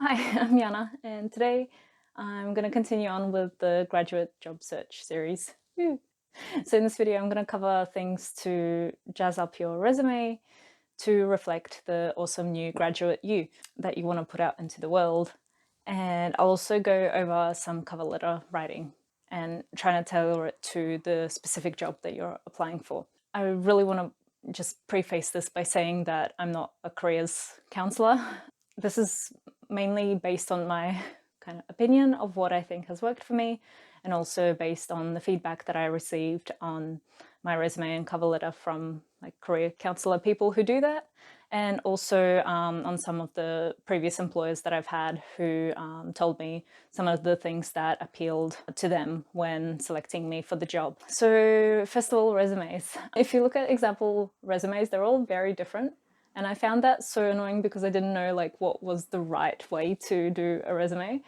Hi, I'm Yana, and today I'm going to continue on with the graduate job search series. Woo. So in this video, I'm going to cover things to jazz up your resume to reflect the awesome new graduate you that you want to put out into the world. And I'll also go over some cover letter writing and trying to tailor it to the specific job that you're applying for. I really want to just preface this by saying that I'm not a careers counsellor. This is mainly based on my kind of opinion of what I think has worked for me, and also based on the feedback that I received on my resume and cover letter from like career counsellor people who do that, and also on some of the previous employers that I've had who told me some of the things that appealed to them when selecting me for the job. So first of all, resumes. If you look at example resumes, they're all very different. And I found that so annoying because I didn't know like what was the right way to do a resume.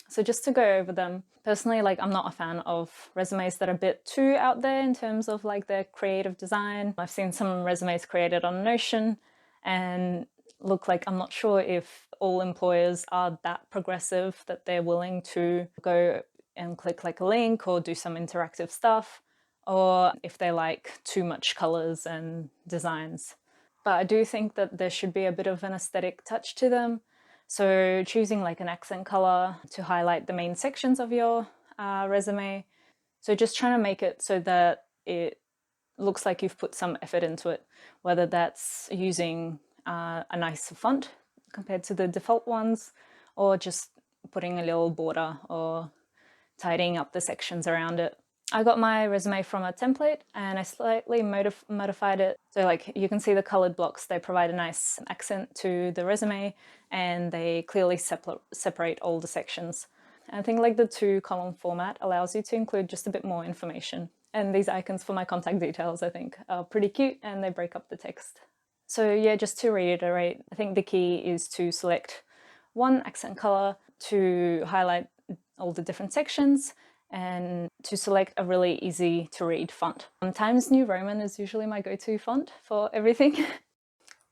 So just to go over them, personally, like I'm not a fan of resumes that are a bit too out there in terms of like their creative design. I've seen some resumes created on Notion and look like I'm not sure if all employers are that progressive that they're willing to go and click like a link or do some interactive stuff, or if they like too much colors and designs. But I do think that there should be a bit of an aesthetic touch to them. So choosing like an accent color to highlight the main sections of your resume. So just trying to make it so that it looks like you've put some effort into it, whether that's using a nicer font compared to the default ones, or just putting a little border or tidying up the sections around it. I got my resume from a template and I slightly modified it. So like you can see the colored blocks, they provide a nice accent to the resume and they clearly separate all the sections. And I think like the 2-column format allows you to include just a bit more information. And these icons for my contact details, I think, are pretty cute and they break up the text. So yeah, just to reiterate, I think the key is to select one accent color to highlight all the different sections and to select a really easy to read font. Times New Roman is usually my go-to font for everything.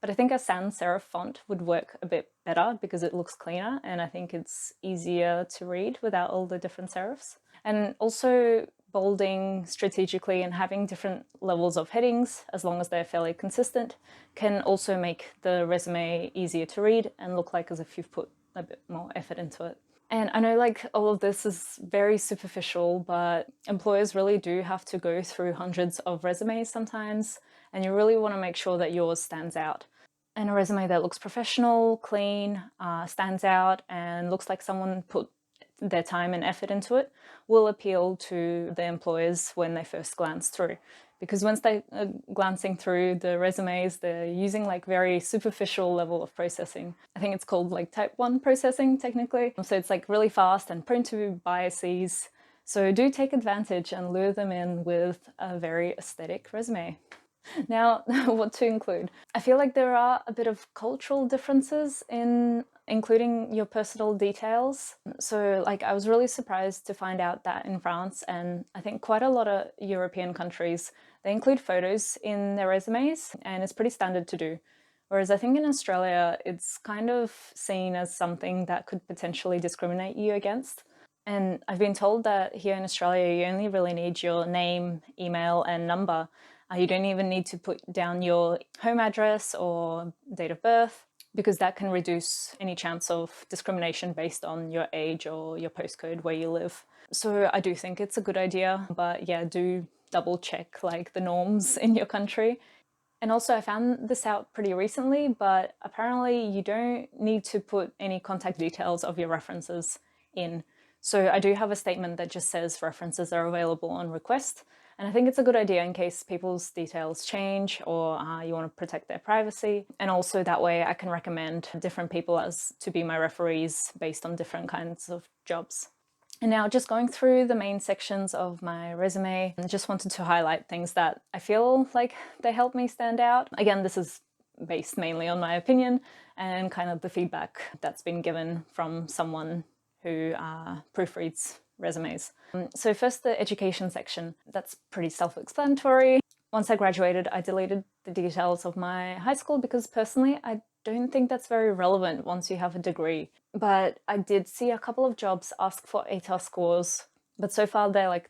But I think a sans serif font would work a bit better because it looks cleaner and I think it's easier to read without all the different serifs. And also bolding strategically and having different levels of headings, as long as they're fairly consistent, can also make the resume easier to read and look like as if you've put a bit more effort into it. And I know like all of this is very superficial, but employers really do have to go through hundreds of resumes sometimes, and you really want to make sure that yours stands out. And a resume that looks professional, clean, stands out, and looks like someone put their time and effort into it will appeal to the employers when they first glance through. Because once they are glancing through the resumes, they're using like very superficial level of processing. I think it's called like type 1 processing technically. So it's like really fast and prone to biases. So do take advantage and lure them in with a very aesthetic resume. Now, what to include? I feel like there are a bit of cultural differences in including your personal details. So like I was really surprised to find out that in France and I think quite a lot of European countries, they include photos in their resumes and it's pretty standard to do. Whereas I think in Australia, it's kind of seen as something that could potentially discriminate you against. And I've been told that here in Australia, you only really need your name, email, and number. You don't even need to put down your home address or date of birth, because that can reduce any chance of discrimination based on your age or your postcode where you live. So I do think it's a good idea, but yeah, do double check like the norms in your country. And also I found this out pretty recently, but apparently you don't need to put any contact details of your references in. So I do have a statement that just says references are available on request. And I think it's a good idea in case people's details change or you want to protect their privacy. And also that way I can recommend different people as to be my referees based on different kinds of jobs. And now just going through the main sections of my resume, I just wanted to highlight things that I feel like they help me stand out. Again, this is based mainly on my opinion and kind of the feedback that's been given from someone who proofreads resumes. So first, the education section. That's pretty self-explanatory. Once I graduated, I deleted the details of my high school because personally I don't think that's very relevant once you have a degree. But I did see a couple of jobs ask for ATAR scores, but so far they're like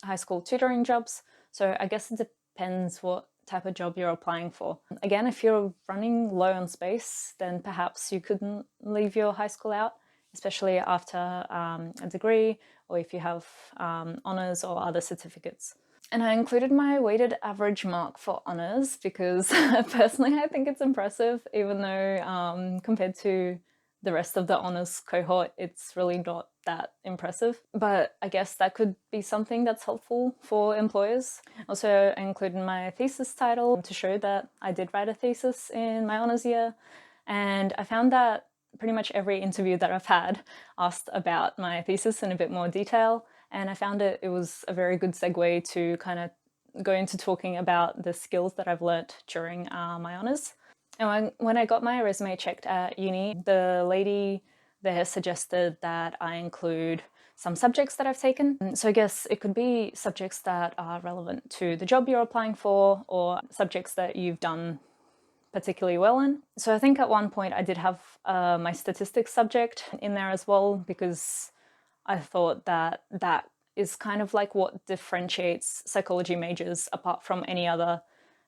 high school tutoring jobs. So I guess it depends what type of job you're applying for. Again, if you're running low on space, then perhaps you couldn't leave your high school out, especially after a degree, or if you have honours or other certificates. And I included my weighted average mark for honours because personally I think it's impressive, even though compared to the rest of the honours cohort, it's really not that impressive. But I guess that could be something that's helpful for employers. Also, I included my thesis title to show that I did write a thesis in my honours year. And I found that pretty much every interview that I've had asked about my thesis in a bit more detail. And I found it was a very good segue to kind of go into talking about the skills that I've learnt during my honours. And when I got my resume checked at uni, the lady there suggested that I include some subjects that I've taken. So I guess it could be subjects that are relevant to the job you're applying for, or subjects that you've done particularly well in. So I think at one point I did have my statistics subject in there as well, because I thought that that is kind of like what differentiates psychology majors apart from any other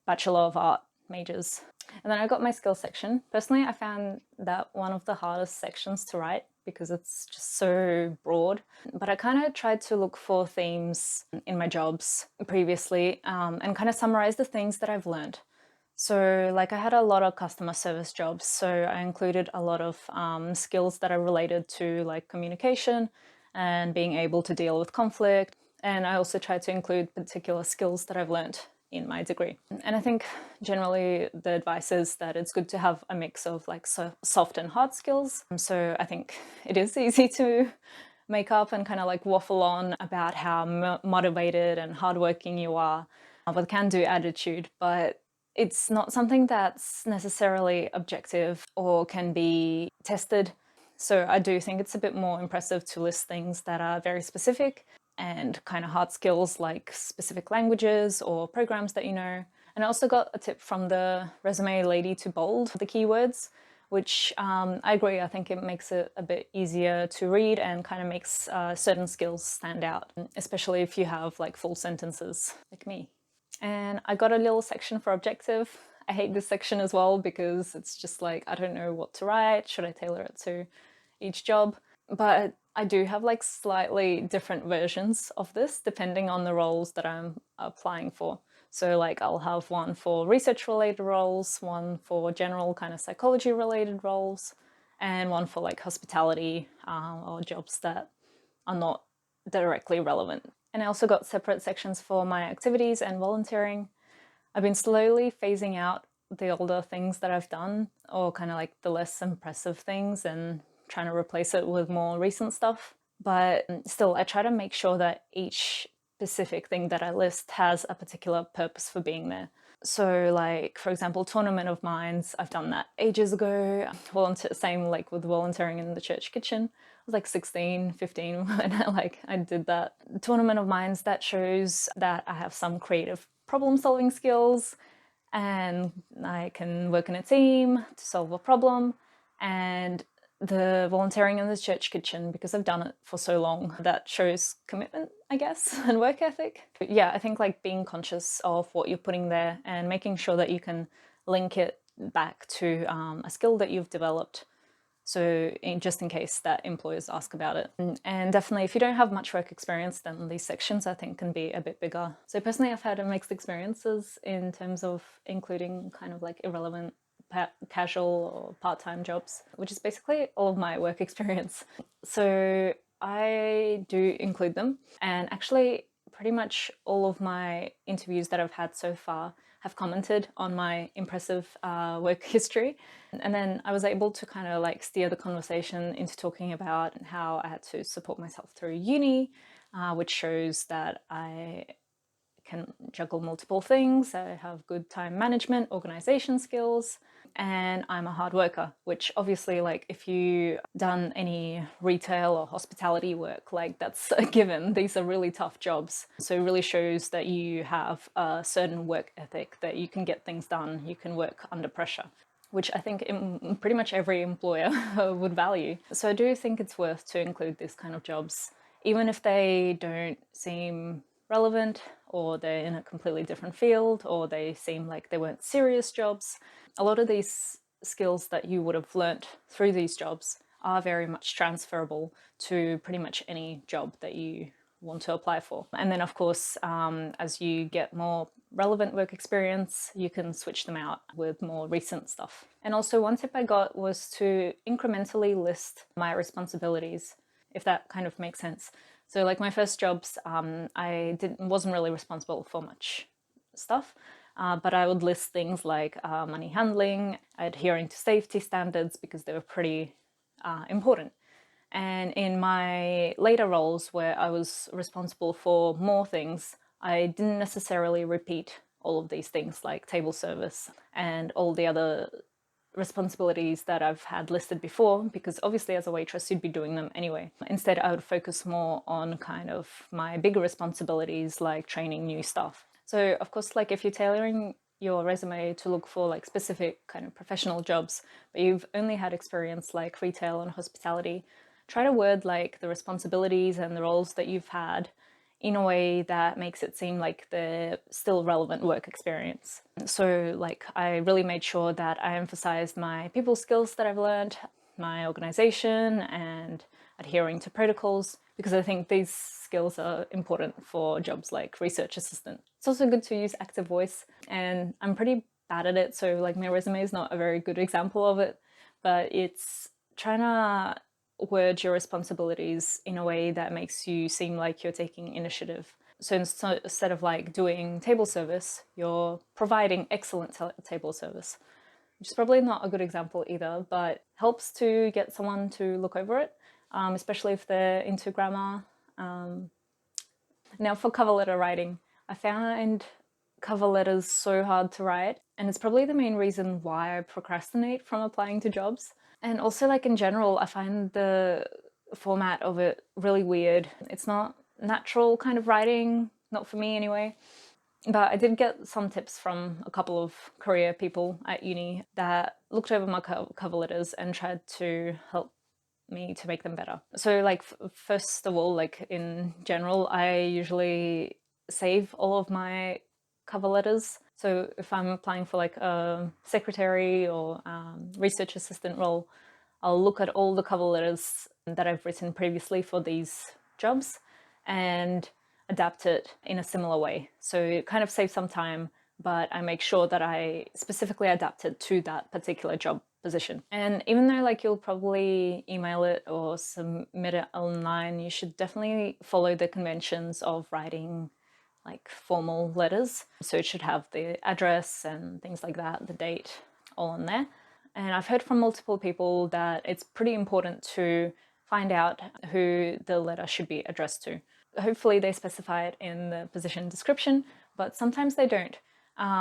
Bachelor of Art majors. And then I got my skills section. Personally, I found that one of the hardest sections to write because it's just so broad. But I kind of tried to look for themes in my jobs previously and kind of summarize the things that I've learned. So like I had a lot of customer service jobs, so I included a lot of skills that are related to like communication and being able to deal with conflict. And I also tried to include particular skills that I've learned in my degree. And I think generally the advice is that it's good to have a mix of like soft and hard skills. So I think it is easy to make up and kind of like waffle on about how motivated and hardworking you are with a can-do attitude, but it's not something that's necessarily objective or can be tested. So I do think it's a bit more impressive to list things that are very specific and kind of hard skills like specific languages or programs that you know. And I also got a tip from the resume lady to bold the keywords, which I agree, I think it makes it a bit easier to read and kind of makes certain skills stand out, especially if you have like full sentences like me. And I got a little section for objective. I hate this section as well because it's just like, I don't know what to write. Should I tailor it to each job? But I do have like slightly different versions of this depending on the roles that I'm applying for. So like I'll have one for research related roles, one for general kind of psychology related roles, and one for like hospitality or jobs that are not directly relevant. And I also got separate sections for my activities and volunteering. I've been slowly phasing out the older things that I've done, or kind of like the less impressive things, and trying to replace it with more recent stuff. But still, I try to make sure that each specific thing that I list has a particular purpose for being there. So like, for example, Tournament of Minds, I've done that ages ago. Same like with volunteering in the church kitchen. I was like 16, 15 when I did that. Tournament of Minds, that shows that I have some creative problem solving skills and I can work in a team to solve a problem. And the volunteering in the church kitchen, because I've done it for so long, that shows commitment, I guess, and work ethic. But yeah, I think like being conscious of what you're putting there and making sure that you can link it back to a skill that you've developed. So just in case that employers ask about it. And definitely if you don't have much work experience, then these sections I think can be a bit bigger. So personally I've had mixed experiences in terms of including kind of like irrelevant casual or part-time jobs, which is basically all of my work experience. So I do include them, and actually pretty much all of my interviews that I've had so far have commented on my impressive work history. And then I was able to kind of like steer the conversation into talking about how I had to support myself through uni, which shows that I can juggle multiple things. I have good time management, organization skills, and I'm a hard worker, which obviously like if you done any retail or hospitality work, like that's a given. These are really tough jobs. So it really shows that you have a certain work ethic, that you can get things done, you can work under pressure. which I think pretty much every employer would value. So I do think it's worth to include these kind of jobs, even if they don't seem relevant, or they're in a completely different field, or they seem like they weren't serious jobs. A lot of these skills that you would have learnt through these jobs are very much transferable to pretty much any job that you want to apply for. And then of course, as you get more relevant work experience, you can switch them out with more recent stuff. And also one tip I got was to incrementally list my responsibilities, if that kind of makes sense. So like my first jobs, I wasn't really responsible for much stuff, but I would list things like money handling, adhering to safety standards, because they were pretty important. And in my later roles where I was responsible for more things, I didn't necessarily repeat all of these things like table service and all the other responsibilities that I've had listed before, because obviously as a waitress you'd be doing them anyway. Instead, I would focus more on kind of my bigger responsibilities like training new staff. So of course, like if you're tailoring your resume to look for like specific kind of professional jobs, but you've only had experience like retail and hospitality, try to word like the responsibilities and the roles that you've had in a way that makes it seem like they're still relevant work experience. So like I really made sure that I emphasized my people skills that I've learned, my organization, and adhering to protocols, because I think these skills are important for jobs like research assistant. It's also good to use active voice, and I'm pretty bad at it, so like my resume is not a very good example of it, but it's trying to word your responsibilities in a way that makes you seem like you're taking initiative. So instead of like doing table service, you're providing excellent table service, which is probably not a good example either, but helps to get someone to look over it, especially if they're into grammar. Now for cover letter writing, I found cover letters so hard to write, and it's probably the main reason why I procrastinate from applying to jobs. And also like in general, I find the format of it really weird. It's not natural kind of writing, not for me anyway. But I did get some tips from a couple of career people at uni that looked over my cover letters and tried to help me to make them better. So like first of all, like in general, I usually save all of my cover letters. So if I'm applying for like a secretary or research assistant role, I'll look at all the cover letters that I've written previously for these jobs and adapt it in a similar way. So it kind of saves some time, but I make sure that I specifically adapt it to that particular job position. And even though like you'll probably email it or submit it online, you should definitely follow the conventions of writing like formal letters. So it should have the address and things like that, the date, all on there. And I've heard from multiple people that it's pretty important to find out who the letter should be addressed to. Hopefully they specify it in the position description, but sometimes they don't.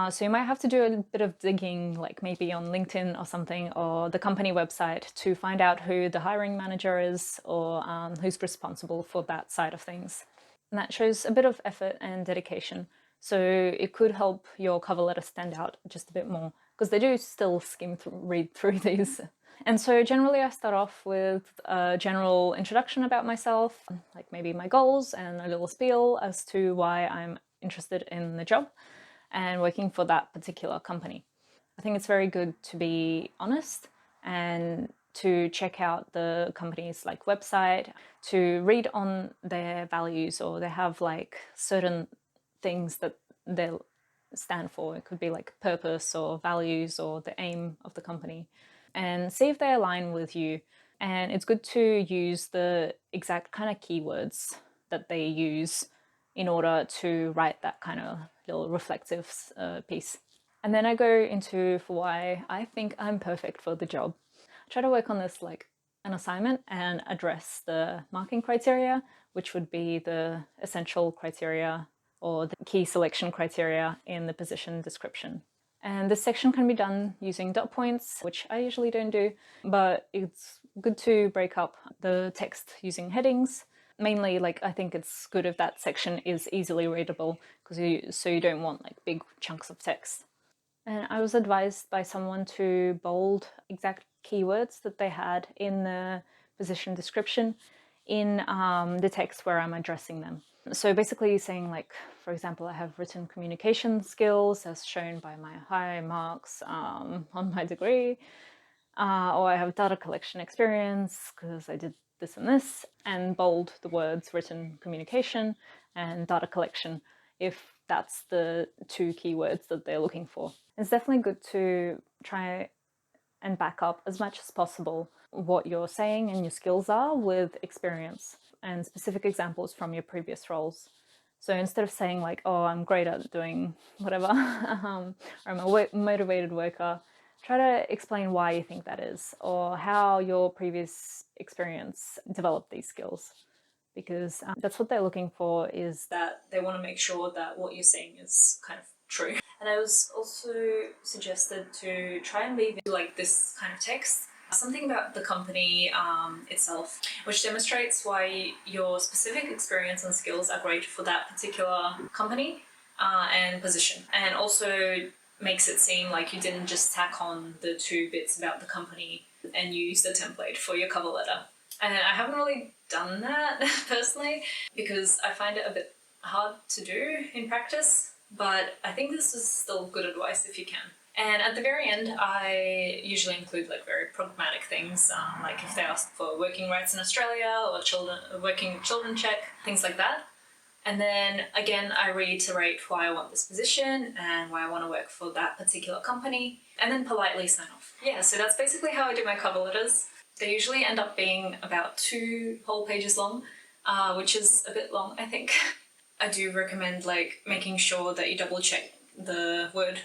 So you might have to do a bit of digging, like maybe on LinkedIn or something, or the company website, to find out who the hiring manager is, or who's responsible for that side of things. And that shows a bit of effort and dedication. So it could help your cover letter stand out just a bit more, because they do still read through these. And so generally I start off with a general introduction about myself, like maybe my goals and a little spiel as to why I'm interested in the job and working for that particular company. I think it's very good to be honest and to check out the company's like website, to read on their values, or they have like certain things that they'll stand for. It could be like purpose or values or the aim of the company, and see if they align with you. And it's good to use the exact kind of keywords that they use in order to write that kind of little reflective piece. And then I go into for why I think I'm perfect for the job. I try to work on this like an assignment and address the marking criteria, which would be the essential criteria or the key selection criteria in the position description. And this section can be done using dot points, which I usually don't do, but it's good to break up the text using headings. Mainly, like, I think it's good if that section is easily readable, because so you don't want like big chunks of text. And I was advised by someone to bold exact keywords that they had in the position description in the text where I'm addressing them. So basically saying, like, for example, I have written communication skills as shown by my high marks on my degree, or I have data collection experience because I did this and this, and bold the words written communication and data collection if that's the two keywords that they're looking for. It's definitely good to try and back up as much as possible what you're saying and your skills are with experience and specific examples from your previous roles. So instead of saying like, oh, I'm great at doing whatever, or I'm a motivated worker, try to explain why you think that is, or how your previous experience developed these skills. Because that's what they're looking for, is that they want to make sure that what you're saying is kind of true. And I was also suggested to try and leave like this kind of text, something about the company itself, which demonstrates why your specific experience and skills are great for that particular company and position, and also makes it seem like you didn't just tack on the two bits about the company and use the template for your cover letter. And I haven't really done that personally because I find it a bit hard to do in practice, but I think this is still good advice if you can. And at the very end, I usually include like very pragmatic things, like if they ask for working rights in Australia or working children check, things like that. And then again, I reiterate why I want this position and why I want to work for that particular company, and then politely sign off. Yeah, so that's basically how I do my cover letters. They usually end up being about 2 whole pages long, which is a bit long, I think. I do recommend like making sure that you double check the word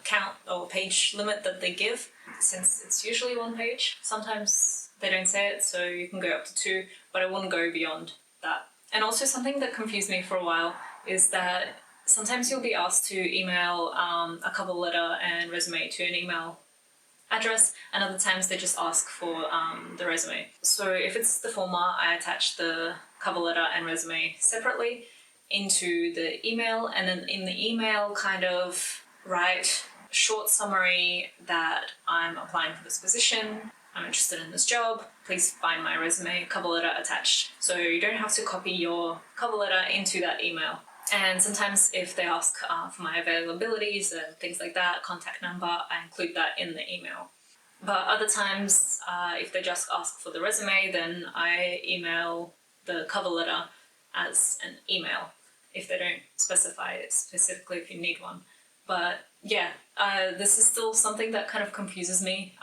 count or page limit that they give, since it's usually 1 page. Sometimes they don't say it, so you can go up to 2, but I wouldn't go beyond that. And also something that confused me for a while is that sometimes you'll be asked to email a cover letter and resume to an email address, and other times they just ask for the resume. So if it's the former, I attach the cover letter and resume separately into the email, and then in the email kind of write a short summary that I'm applying for this position, I'm interested in this job, please find my resume, cover letter attached. So you don't have to copy your cover letter into that email. And sometimes if they ask for my availabilities and things like that, contact number, I include that in the email. But other times, if they just ask for the resume, then I email the cover letter as an email if they don't specify it specifically if you need one. But yeah, this is still something that kind of confuses me.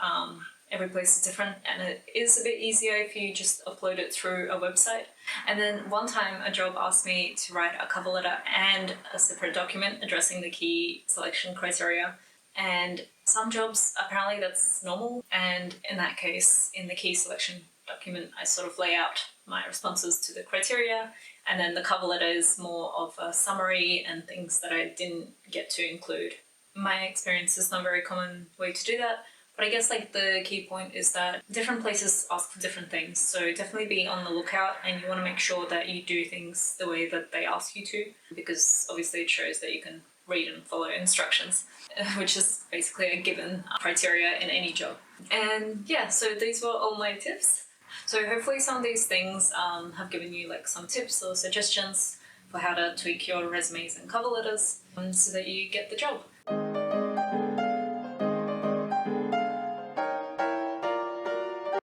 Every place is different, and it is a bit easier if you just upload it through a website. And then one time a job asked me to write a cover letter and a separate document addressing the key selection criteria. And some jobs, apparently that's normal. And in that case, in the key selection document, I sort of lay out my responses to the criteria, and then the cover letter is more of a summary and things that I didn't get to include. My experience is not a very common way to do that, but I guess like the key point is that different places ask for different things, so definitely be on the lookout, and you want to make sure that you do things the way that they ask you to, because obviously it shows that you can read and follow instructions, which is basically a given criteria in any job. And yeah, so these were all my tips. So hopefully some of these things have given you like some tips or suggestions for how to tweak your resumes and cover letters so that you get the job.